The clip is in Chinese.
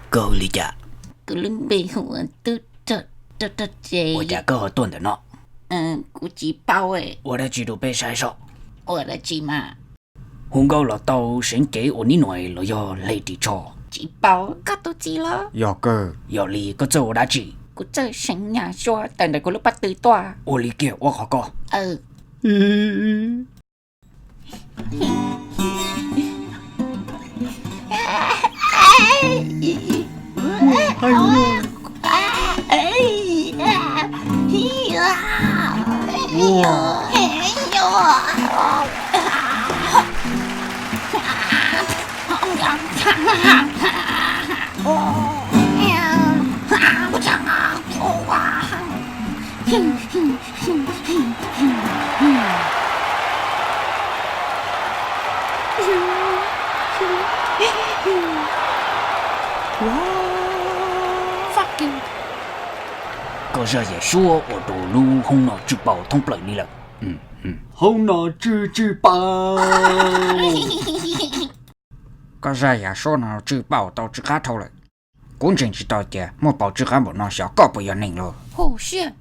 够力家，咕噜背后都这，我家够好炖的呢。估计包诶，我的鸡都被晒熟，我的鸡嘛，红高老豆先给我你耐了要来地炒，鸡包搞到鸡了，要个要你个做我的鸡，กูเจอฉันอยากชัวแต่เดี๋ยวกูรู้ปัดตื่นตัว 我理解我好个。fuck you 个这也说我都路红脑之宝通不了你了。红脑之宝。个这也说呢，只报到只卡头了。公正知道的，莫保只看不能小搞不要拧了。oh shit